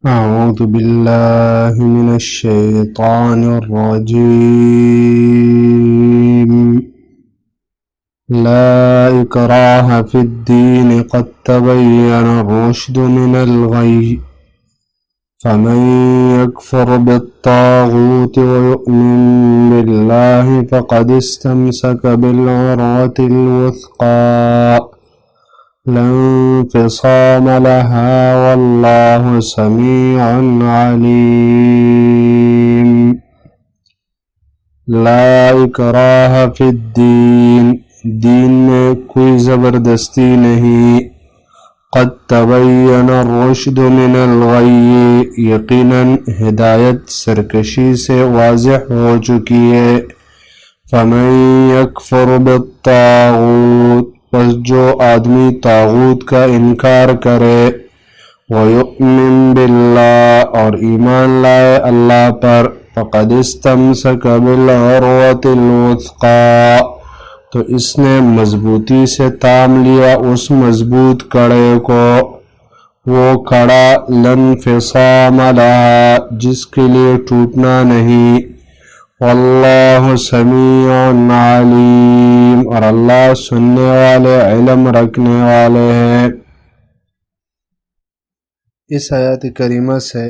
أعوذ بالله من الشيطان الرجيم. لا إكراه في الدين قد تبين الرشد من الغي فمن يكفر بالطاغوت ويؤمن بالله فقد استمسك بالعروة الوثقى لا انفصام لها والله سميع عليم. لا اکراہ فی الدین، دین میں کوئی زبردستی نہیں. قد تبین الرشد من الغی، یقیناً ہدایت سرکشی سے واضح ہو چکی ہے. فمن یکفر بالطاغوت، پس جو آدمی طاغوت کا انکار کرے، وَيُؤْمِن بِاللَّهِ، اور ایمان لائے اللہ پر، فَقَدْ اسْتَمْسَكَ بِالْعُرْوَةِ الْوُثْقَى، تو اس نے مضبوطی سے تام لیا اس مضبوط کڑے کو، وہ کڑا لَا انفصام لَهَا، جس کے لیے ٹوٹنا نہیں. واللہ سمیع علیم، اور اللہ سننے والے، علم رکھنے والے ہیں. اس آیات کریمہ سے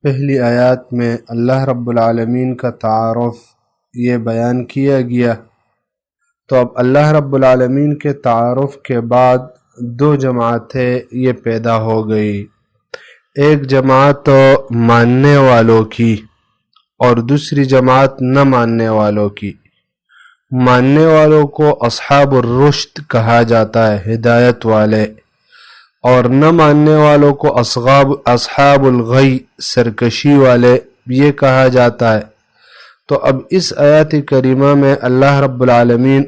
پہلی آیات میں اللہ رب العالمین کا تعارف یہ بیان کیا گیا. تو اب اللہ رب العالمین کے تعارف کے بعد دو جماعتیں یہ پیدا ہو گئی. ایک جماعت ماننے والوں کی اور دوسری جماعت نہ ماننے والوں کی. ماننے والوں کو اصحاب الرشد کہا جاتا ہے، ہدایت والے، اور نہ ماننے والوں کو اصحاب الغی، سرکشی والے یہ کہا جاتا ہے. تو اب اس آیات کریمہ میں اللہ رب العالمین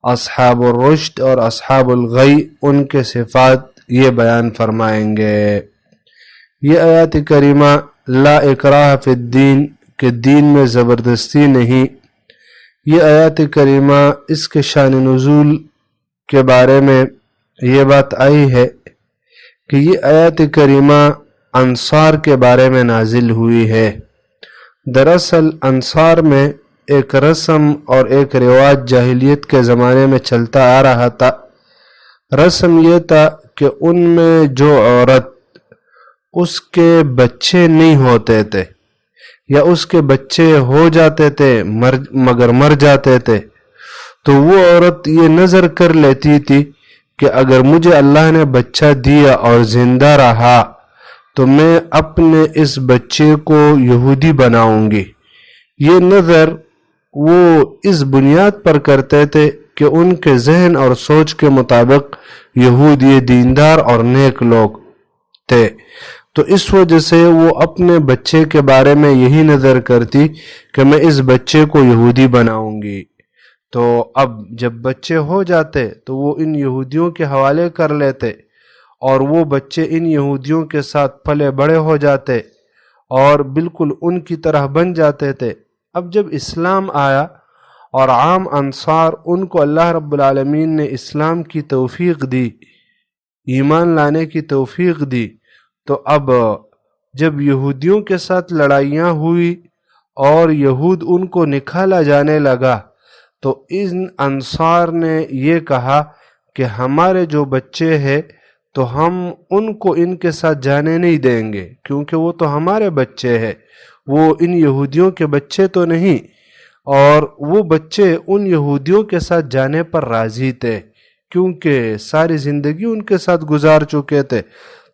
اصحاب الرشد اور اصحاب الغی ان کے صفات یہ بیان فرمائیں گے. یہ آیات کریمہ لا اکراہ فی الدین، کہ دین میں زبردستی نہیں، یہ آیات کریمہ اس کے شان نزول کے بارے میں یہ بات آئی ہے کہ یہ آیات کریمہ انصار کے بارے میں نازل ہوئی ہے. دراصل انصار میں ایک رسم اور ایک رواج جاہلیت کے زمانے میں چلتا آ رہا تھا. رسم یہ تھا کہ ان میں جو عورت اس کے بچے نہیں ہوتے تھے یا اس کے بچے ہو جاتے تھے مگر مر جاتے تھے، تو وہ عورت یہ نظر کر لیتی تھی کہ اگر مجھے اللہ نے بچہ دیا اور زندہ رہا تو میں اپنے اس بچے کو یہودی بناؤں گی. یہ نظر وہ اس بنیاد پر کرتے تھے کہ ان کے ذہن اور سوچ کے مطابق یہود یہ دیندار اور نیک لوگ تھے، تو اس وجہ سے وہ اپنے بچے کے بارے میں یہی نظر کرتی کہ میں اس بچے کو یہودی بناؤں گی. تو اب جب بچے ہو جاتے تو وہ ان یہودیوں کے حوالے کر لیتے اور وہ بچے ان یہودیوں کے ساتھ پلے بڑے ہو جاتے اور بالکل ان کی طرح بن جاتے تھے. اب جب اسلام آیا اور عام انصار ان کو اللہ رب العالمین نے اسلام کی توفیق دی، ایمان لانے کی توفیق دی، تو اب جب یہودیوں کے ساتھ لڑائیاں ہوئی اور یہود ان کو نکالا جانے لگا، تو ان انصار نے یہ کہا کہ ہمارے جو بچے ہیں تو ہم ان کو ان کے ساتھ جانے نہیں دیں گے، کیونکہ وہ تو ہمارے بچے ہیں، وہ ان یہودیوں کے بچے تو نہیں. اور وہ بچے ان یہودیوں کے ساتھ جانے پر راضی تھے کیونکہ ساری زندگی ان کے ساتھ گزار چکے تھے،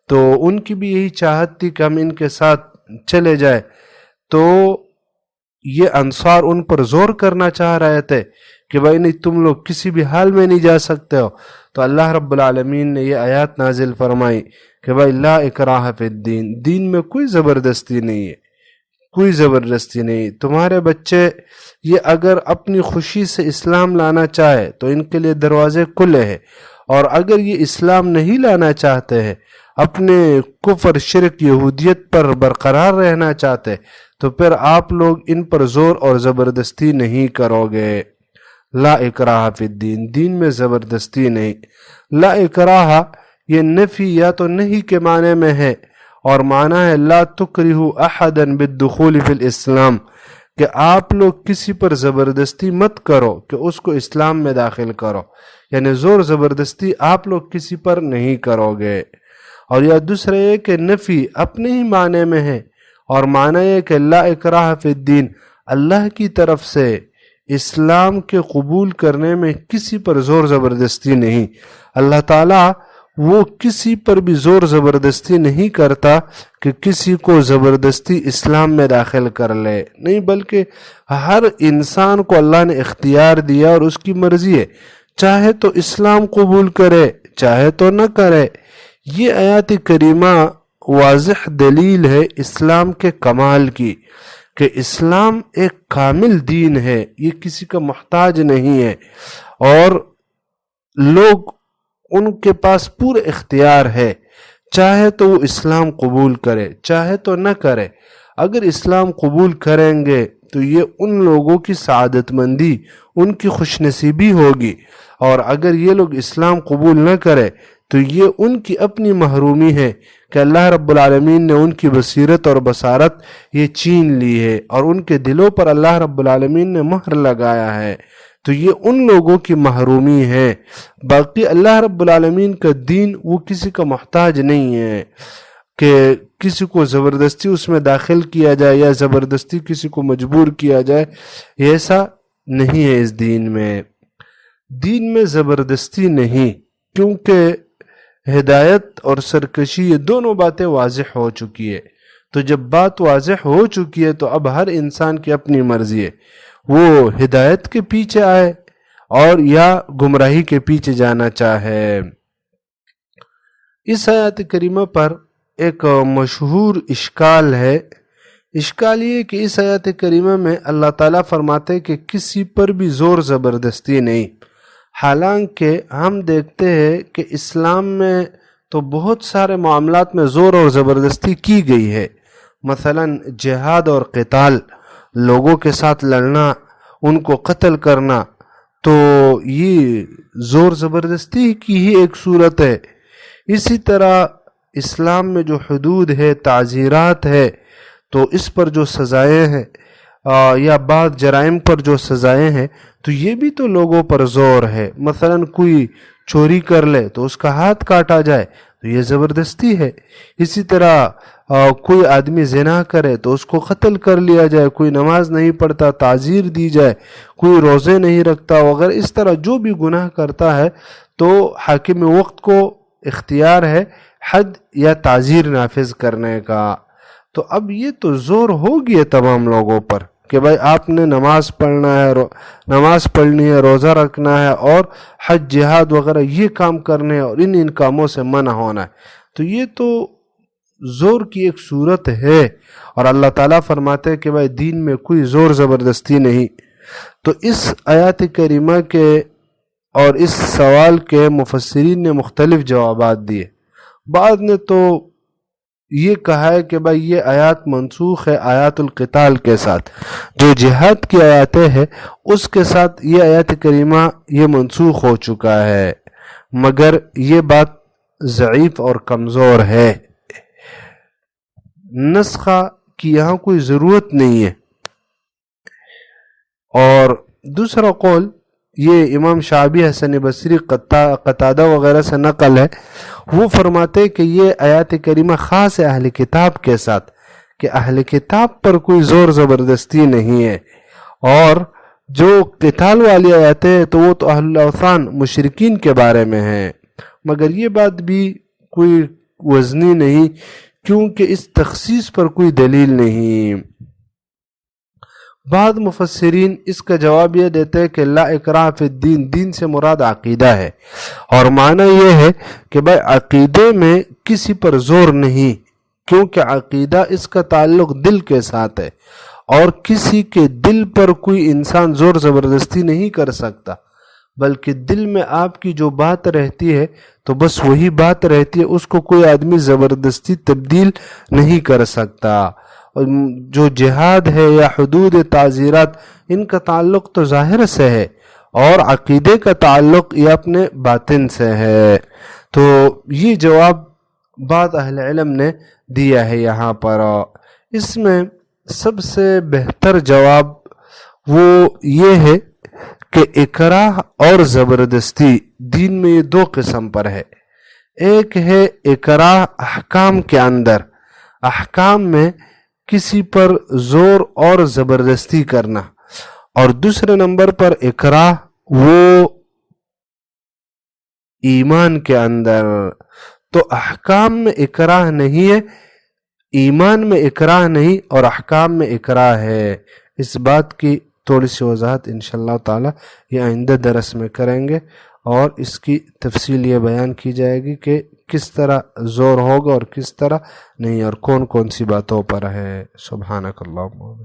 تو ان کی بھی یہی چاہت تھی کہ ہم ان کے ساتھ چلے جائیں. تو یہ انصار ان پر زور کرنا چاہ رہے تھے کہ بھائی نہیں، تم لوگ کسی بھی حال میں نہیں جا سکتے ہو. تو اللہ رب العالمین نے یہ آیات نازل فرمائی کہ بھائی لا اکراہ فی الدین، دین میں کوئی زبردستی نہیں ہے، کوئی زبردستی نہیں. تمہارے بچے یہ اگر اپنی خوشی سے اسلام لانا چاہے تو ان کے لیے دروازے کھلے ہیں، اور اگر یہ اسلام نہیں لانا چاہتے ہیں، اپنے کفر، شرک، یہودیت پر برقرار رہنا چاہتے، تو پھر آپ لوگ ان پر زور اور زبردستی نہیں کرو گے. لا اکراہ فی الدین، دین میں زبردستی نہیں. لا اکراہ یہ نفی یا تو نہیں کے معنی میں ہے، اور معنی ہے لا تکرہو احدا بالدخول فی الاسلام، کہ آپ لوگ کسی پر زبردستی مت کرو کہ اس کو اسلام میں داخل کرو، یعنی زور زبردستی آپ لوگ کسی پر نہیں کرو گے۔ اور یا دوسرا یہ کہ نفی اپنے ہی معنی میں ہے، اور معنی یہ کہ لا اکراہ فی الدین، اللہ کی طرف سے اسلام کے قبول کرنے میں کسی پر زور زبردستی نہیں۔ اللہ تعالیٰ وہ کسی پر بھی زور زبردستی نہیں کرتا کہ کسی کو زبردستی اسلام میں داخل کر لے، نہیں، بلکہ ہر انسان کو اللہ نے اختیار دیا اور اس کی مرضی ہے، چاہے تو اسلام قبول کرے چاہے تو نہ کرے۔ یہ آیات کریمہ واضح دلیل ہے اسلام کے کمال کی، کہ اسلام ایک کامل دین ہے، یہ کسی کا محتاج نہیں ہے، اور لوگ ان کے پاس پورے اختیار ہے، چاہے تو وہ اسلام قبول کرے چاہے تو نہ کرے۔ اگر اسلام قبول کریں گے تو یہ ان لوگوں کی سعادت مندی، ان کی خوش نصیبی ہوگی، اور اگر یہ لوگ اسلام قبول نہ کرے تو یہ ان کی اپنی محرومی ہے کہ اللہ رب العالمین نے ان کی بصیرت اور بصارت یہ چھین لی ہے، اور ان کے دلوں پر اللہ رب العالمین نے مہر لگایا ہے، تو یہ ان لوگوں کی محرومی ہے۔ باقی اللہ رب العالمین کا دین وہ کسی کا محتاج نہیں ہے کہ کسی کو زبردستی اس میں داخل کیا جائے یا زبردستی کسی کو مجبور کیا جائے، ایسا نہیں ہے اس دین میں۔ دین میں زبردستی نہیں، کیونکہ ہدایت اور سرکشی یہ دونوں باتیں واضح ہو چکی ہے، تو جب بات واضح ہو چکی ہے تو اب ہر انسان کی اپنی مرضی ہے، وہ ہدایت کے پیچھے آئے اور یا گمراہی کے پیچھے جانا چاہے۔ اس آیات کریمہ پر ایک مشہور اشکال ہے، اشکال یہ کہ اس آیات کریمہ میں اللہ تعالیٰ فرماتے کہ کسی پر بھی زور زبردستی نہیں، حالانکہ ہم دیکھتے ہیں کہ اسلام میں تو بہت سارے معاملات میں زور اور زبردستی کی گئی ہے، مثلا جہاد اور قتال، لوگوں کے ساتھ لڑنا، ان کو قتل کرنا، تو یہ زور زبردستی کی ہی ایک صورت ہے۔ اسی طرح اسلام میں جو حدود ہے، تعزیرات ہے، تو اس پر جو سزائیں ہیں یا بعض جرائم پر جو سزائیں ہیں، تو یہ بھی تو لوگوں پر زور ہے۔ مثلا کوئی چوری کر لے تو اس کا ہاتھ کاٹا جائے تو یہ زبردستی ہے۔ اسی طرح کوئی آدمی زنا کرے تو اس کو قتل کر لیا جائے، کوئی نماز نہیں پڑھتا تعزیر دی جائے، کوئی روزے نہیں رکھتا وغیرہ، اس طرح جو بھی گناہ کرتا ہے تو حاکم وقت کو اختیار ہے حد یا تعزیر نافذ کرنے کا۔ تو اب یہ تو زور ہو گیا تمام لوگوں پر کہ بھائی آپ نے نماز پڑھنا ہے، نماز پڑھنی ہے، روزہ رکھنا ہے، اور حج جہاد وغیرہ یہ کام کرنے اور ان کاموں سے منع ہونا ہے، تو یہ تو زور کی ایک صورت ہے، اور اللہ تعالیٰ فرماتے ہیں کہ بھائی دین میں کوئی زور زبردستی نہیں۔ تو اس آیات کریمہ کے اور اس سوال کے مفسرین نے مختلف جوابات دیے۔ بعض نے تو یہ کہا ہے کہ بھائی یہ آیات منسوخ ہے آیات القتال کے ساتھ، جو جہاد کی آیاتیں ہیں اس کے ساتھ یہ آیات کریمہ یہ منسوخ ہو چکا ہے، مگر یہ بات ضعیف اور کمزور ہے، نسخہ کی یہاں کوئی ضرورت نہیں ہے۔ اور دوسرا قول یہ امام شعبی، حسن بصری، قتادہ وغیرہ سے نقل ہے، وہ فرماتے کہ یہ آیات کریمہ خاص ہے اہل کتاب کے ساتھ، کہ اہل کتاب پر کوئی زور زبردستی نہیں ہے، اور جو قتال والی آیاتیں ہیں تو وہ تو اہل الاوثان مشرکین کے بارے میں ہیں، مگر یہ بات بھی کوئی وزنی نہیں، کیونکہ اس تخصیص پر کوئی دلیل نہیں۔ بعض مفسرین اس کا جواب یہ دیتے ہیں کہ لا اکراہ فی الدین، دین سے مراد عقیدہ ہے، اور معنی یہ ہے کہ بھائی عقیدے میں کسی پر زور نہیں، کیونکہ عقیدہ اس کا تعلق دل کے ساتھ ہے، اور کسی کے دل پر کوئی انسان زور زبردستی نہیں کر سکتا، بلکہ دل میں آپ کی جو بات رہتی ہے تو بس وہی بات رہتی ہے، اس کو کوئی آدمی زبردستی تبدیل نہیں کر سکتا۔ جو جہاد ہے یا حدود تعزیرات، ان کا تعلق تو ظاہر سے ہے، اور عقیدے کا تعلق یہ اپنے باطن سے ہے۔ تو یہ جواب بعض اہل علم نے دیا ہے یہاں پر۔ اس میں سب سے بہتر جواب وہ یہ ہے کہ اکراہ اور زبردستی دین میں یہ دو قسم پر ہے۔ ایک ہے اکراہ احکام کے اندر، احکام میں کسی پر زور اور زبردستی کرنا، اور دوسرے نمبر پر اکراہ وہ ایمان کے اندر۔ تو احکام میں اکراہ نہیں ہے، ایمان میں اکراہ نہیں، اور احکام میں اکراہ ہے۔ اس بات کی تھوڑی سی وضاحت انشاءاللہ تعالی یہ آئندہ درس میں کریں گے، اور اس کی تفصیل یہ بیان کی جائے گی کہ کس طرح زور ہوگا اور کس طرح نہیں، اور کون کون سی باتوں پر ہے۔ سبحانک اللہم